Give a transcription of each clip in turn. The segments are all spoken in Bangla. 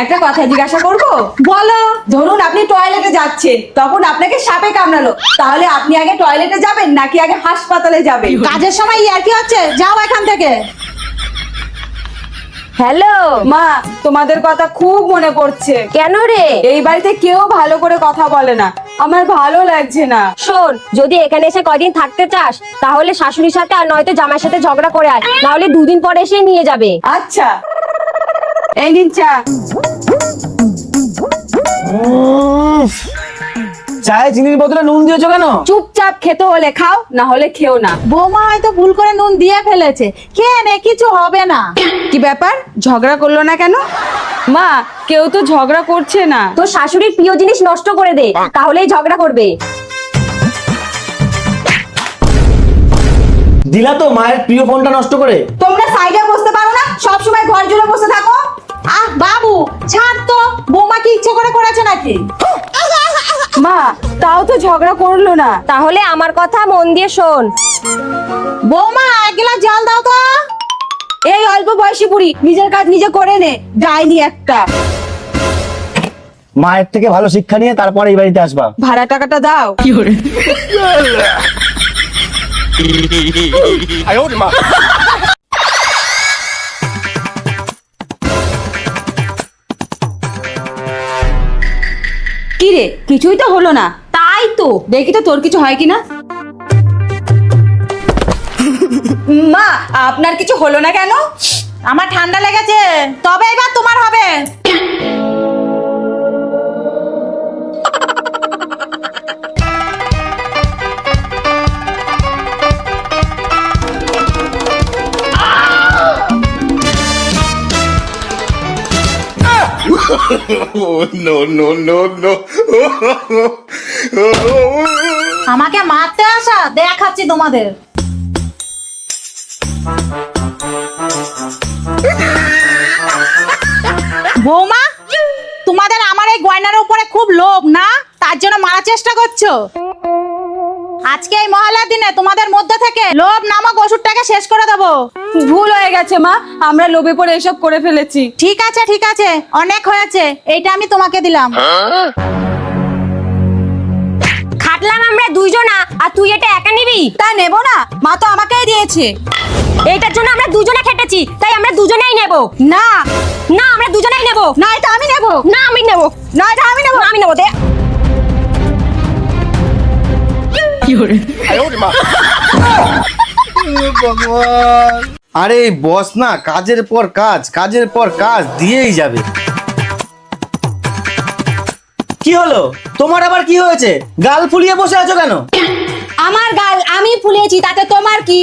একটা কথা জিজ্ঞাসা করব? বলো। ধরুন আপনি টয়লেটে যাচ্ছেন, তখন আপনাকে সাপে কামড়ালো, তাহলে আপনি আগে টয়লেটে যাবেন নাকি আগে হাসপাতালে যাবেন? কাজের সময় আর কি হচ্ছে, যাও এখান থেকে। হ্যালো। মা, তোমাদের কথা খুব মনে পড়ছে। কেন রে? এই বাড়িতে কেউ ভালো করে কথা বলে না, আমার ভালো লাগছে না। শোন, যদি এখানে এসে কয়দিন থাকতে চাস তাহলে শাশুড়ির সাথে আর নয়তো জামাইয়ের সাথে ঝগড়া করে আয়, নাহলে দুদিন পরে এসে নিয়ে যাবে। আচ্ছা, এই নিন চা। চায়ে চিনির বদলে নুন দিয়েছো কেন? চুপচাপ খেতে হলে খাও, না হলে খেও না। বৌমা হয়তো ভুল করে নুন দিয়ে ফেলেছে, খেয়ে নে, কিছু হবে না। কি ব্যাপার, ঝগড়া করলো না কেন? মা, কেউ তো ঝগড়া করছে না। তোর শাশুড়ির প্রিয় জিনিস নষ্ট করে দে, তাহলেই ঝগড়া করবে। দিলা তো মায়ের প্রিয় ফোনটা নষ্ট করে। তোমরা সাইডে বসতে পারো না, সব সময় ঘর জুড়ে বসে থাকো। আহ বাবু, ছাড় তো, বৌমা কি ইচ্ছে করে করেছে নাকি? মা, তাও তো ঝগড়া করলো না। তাহলে আমার কথা মন দিয়ে শোন। বৌমা, এক গ্লাস জল দাও তো। এই অল্প বয়সী বুড়ি নিজের কাজ নিজে করে নে, যায়নি একটা। মায়ের থেকে ভালো শিক্ষা নিয়ে তারপর এই বাড়িতে আসবা। ভাড়া টাকাটা দাও। কি রে, কিছুই তো হলো না। তাই তো। দেখি তো তোর কিছু হয় কিনা। মা, আপনার কিছু হলো না কেন? আমার ঠান্ডা লেগেছে, তবে এবার তোমার হবে। আমাকে মারতে আসা, দেখাচ্ছি তোমাদের। বৌমা, তোমাদের আমার এই গয়নার উপরে খুব লোভ না, তার জন্য মারার চেষ্টা করছো। আজকে এই মহালয়ার দিনে তোমাদের মধ্যে থেকে লোভ নামক ওষুধটাকে শেষ করে দেবো। ভুল হয়ে গেছে মা, আমরা লোভে পড়ে এসব করে ফেলেছি। ঠিক আছে ঠিক আছে, অনেক হয়েছে, এইটা আমি তোমাকে দিলাম। খাটলাম আমরা দুইজনা, আর তুই এটা একা নিবি? তা নেব না, মা তো আমাকেই দিয়েছে। এইটার জন্য আমরা দুজনে খেটেছি, তাই আমরা দুজনেই নেব। না না, আমরা দুজনেই নেব। না, এটা আমি নেব। না, আমি নেব। না, এটা আমি নেব। না, আমি নেব। দে। আরে বস না, কাজের পর কাজ, কাজের পর কাজ দিয়েই যাবে। কি হলো তোমার, আবার কি হয়েছে? গাল ফুলিয়ে বসে আছো কেন? আমার গাল আমি ফুলিয়েছি, তাতে তোমার কি?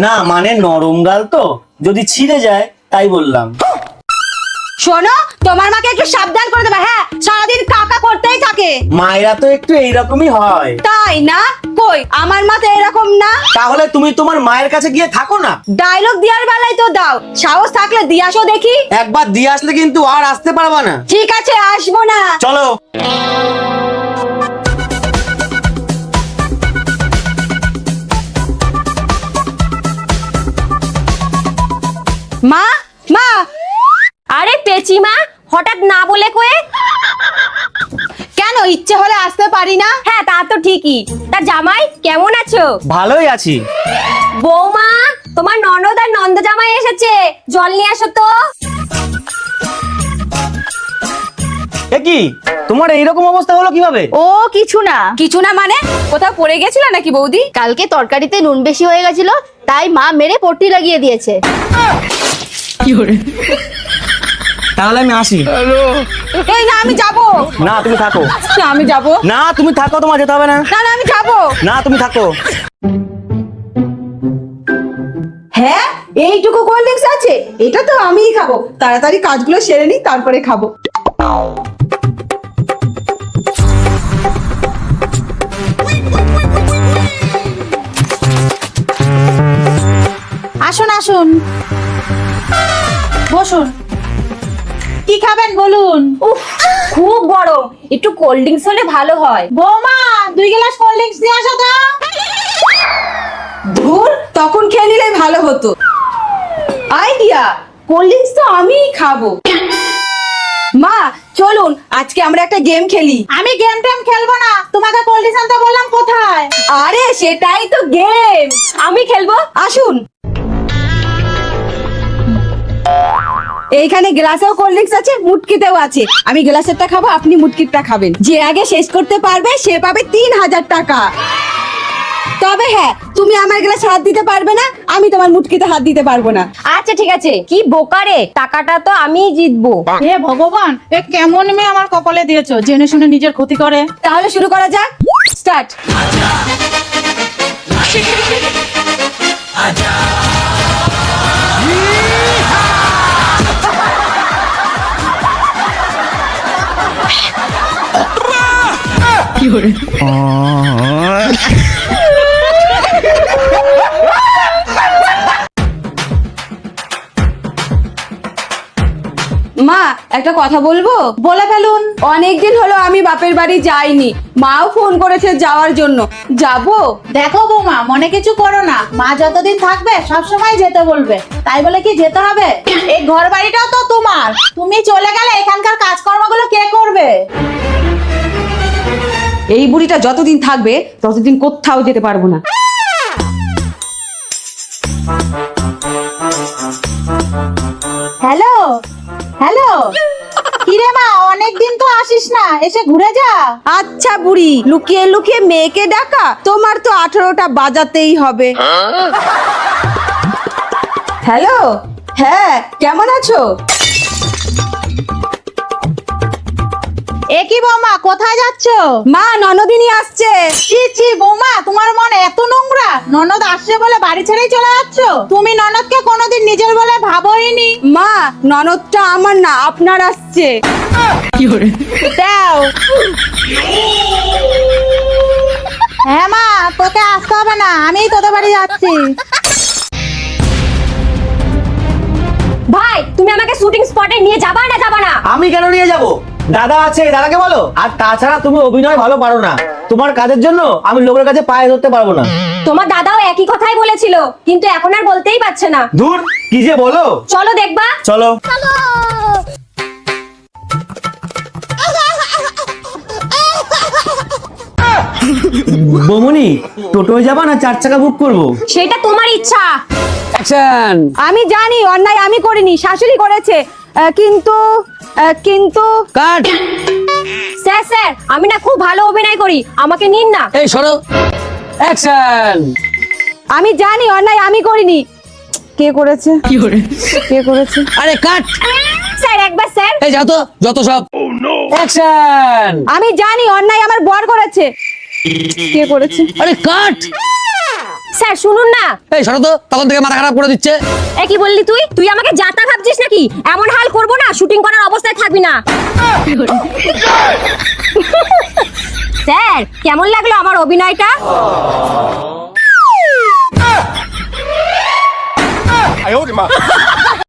না মানে নরম গাল তো, যদি ছিঁড়ে যায় তাই বললাম। শোনো, তোমার মাকে একটু সাবধান করে দেবে। হ্যাঁ, সারাদিন কাকা করতেই থাকে। মায়েরা তো একটু এইরকমই হয়। তাই না? কই, আমার মা তো এরকম না। তাহলে তুমি তোমার মায়ের কাছে গিয়ে থাকো না। ডায়লগ দেওয়ার বেলায় তো দাও, সাহস থাকলে দিয়ে আসো দেখি। একবার দিয়ে আসলে কিন্তু আর আসতে পারবা না। ঠিক আছে, আসবো না। চলো। মা, মা। আরে পেচিমা, হঠাৎ না বলে কয়ে? কেন, ইচ্ছে হলে আসতে পারি না? হ্যাঁ, তা তো ঠিকই। তা জামাই কেমন আছো? ভালোই আছি। বৌমা, তোমার ননদ আর নন্দ জামাই এসেছে, জল নিয়ে আসো তো। এ কি, তোমার এইরকম অবস্থা হলো কিভাবে? ও কিছু না, কিছু না মানে? কোথাও পড়ে গেছিল নাকি বৌদি? কালকে তরকারিতে নুন বেশি হয়ে গেছিল, তাই মা মেরে পট্টি লাগিয়ে দিয়েছে। তাহলে আমি আসি। এই না, আমি যাবো। না তুমি থাকো। না, আমি যাবো। না তুমি থাকো, তোমার যেতে হবে না। না না, আমি যাবো। না তুমি থাকো। হ্যাঁ, এইটুকু কোল্ড ড্রিঙ্কস আছে, এটা তো আমিই খাবো। তাড়াতাড়ি কাজগুলো সেরে নি, তারপরে খাবো। আসুন আসুন, বসুন। কি খাবেন বলুন? উফ, খুব গরম, একটু কোল্ড ড্রিঙ্কস হলে ভালো হয়। বৌমা, 2 গ্লাস কোল্ড ড্রিঙ্কস দিয়ে আসো তো। ধুর, তখন খেয়ে নিলে ভালো হতো। আইডিয়া, কোল্ড ড্রিঙ্কস তো আমিই খাবো। মা চলুন আজকে আমরা একটা গেম খেলি। আমি গেম টেম খেলবো না, তোমাকে কোল্ড আনতে বললাম কোথায়? আরে সেটাই তো গেম। আমি খেলবো। আসুন, এইখানে গ্লাসেও কোল্ড ড্রিঙ্কস আছে, মুটকিতেও আছে। আমি গ্লাসেরটা খাবো, আপনি মুটকিরটা খাবেন। যে আগে শেষ করতে পারবে সে পাবে 3000 টাকা। তবে হ্যাঁ, তুমি আমার গ্লাসে হাত দিতে পারবে না, আমি তোমার মুটকিতে হাত দিতে পারবো না। আচ্ছা ঠিক আছে, কি বোকারে, টাকাটা তো আমিই জিতবো। হে ভগবান, এ কেমন মেয়ে আমার কপালে দিয়েছো, জেনে শুনে নিজের ক্ষতি করে। তাহলে শুরু করা যাক, স্টার্ট। মা একটা কথা বলবো? বলে ফেলুন। অনেকদিন হলো আমি বাপের বাড়ি যাইনি, মাও ফোন করেছে যাওয়ার জন্য, যাবো? দেখো বৌমা, মনে কিছু করো না, মা যতদিন থাকবে সব সময় যেতে বলবে, তাই বলে কি যেতে হবে? এই ঘর বাড়িটাও তো তোমার, তুমি চলে গেলে এখানকার কাজকর্মগুলো কে করবে? এই বুড়িটা যতদিন থাকবে ততদিন কোথাও যেতে পারবো না। হ্যালো হ্যালো, কিরে মা, অনেকদিন তো আসিস না, এসে ঘুরে যা। আচ্ছা বুড়ি, লুকিয়ে লুকিয়ে মেয়েকে ডাকা, তোমার তো 18টা বাজাতেই হবে। হ্যালো, হ্যাঁ কেমন আছো? এ কি বৌমা, কোথায় যাচ্ছ? মা ননদিনী আসছে। ছি ছি বৌমা, তোমার মন এত নোংরা, ননদ আসছে বলে বাড়ি ছেড়েই চলে যাচ্ছ? তুমি ননদকে কোনোদিন নিজের বলে ভাবোইনি। মা ননদটা আমার না, আপনার আসছে। দাও। হ্যাঁ মা, তোকে আসতে হবে না, আমি তোদের বাড়ি যাচ্ছি। ভাই, তুমি আমাকে শুটিং স্পটে নিয়ে যাবা না যাবা না? আমি কেন নিয়ে যাব? দাদা আছে, দাদাকে বলো। আর তাছাড়া তুমি অভিনয় ভালো পারো না, তোমার কাজের জন্য আমি লোকের কাছে পায়ে ধরতে পারবো না। তোমার দাদাও একই কথাই বলেছিল, কিন্তু এখন আর বলতেই পারছে না। দূর, কি যে বলো। চলো দেখবা। চলো। বমনি, টোটোয় যাবা না 4 চাকা বুক করবো? সেটা তোমার ইচ্ছা। অ্যাকশন। আমি জানি অন্যায় আমি করিনি, শাশুড়ি করেছে, কিন্তু কিন্তু কাট। স্যার স্যার, আমি না খুব ভালো অভিনয় করি, আমাকে নিন না। এই সরো। অ্যাকশন। আমি জানি অন্যায় আমি করিনি। কে করেছে? কে করেছে? আরে কাট। স্যার একবার স্যার। এই যাও তো, যত সব। অ্যাকশন। আমি জানি অন্যায় আমার বর করেছে। কে করেছে? আরে কাট। স্যার শুনুন না। এই সরো তো, তখন থেকে মাথা খারাপ করে দিচ্ছে। এ কি বললি তুই? তুই আমাকে জাতা ভাবছিস নাকি? এমন হাল করবো না, শুটিং করার অবস্থায় থাকবি না। স্যার কেমন লাগলো আমার অভিনয়টা?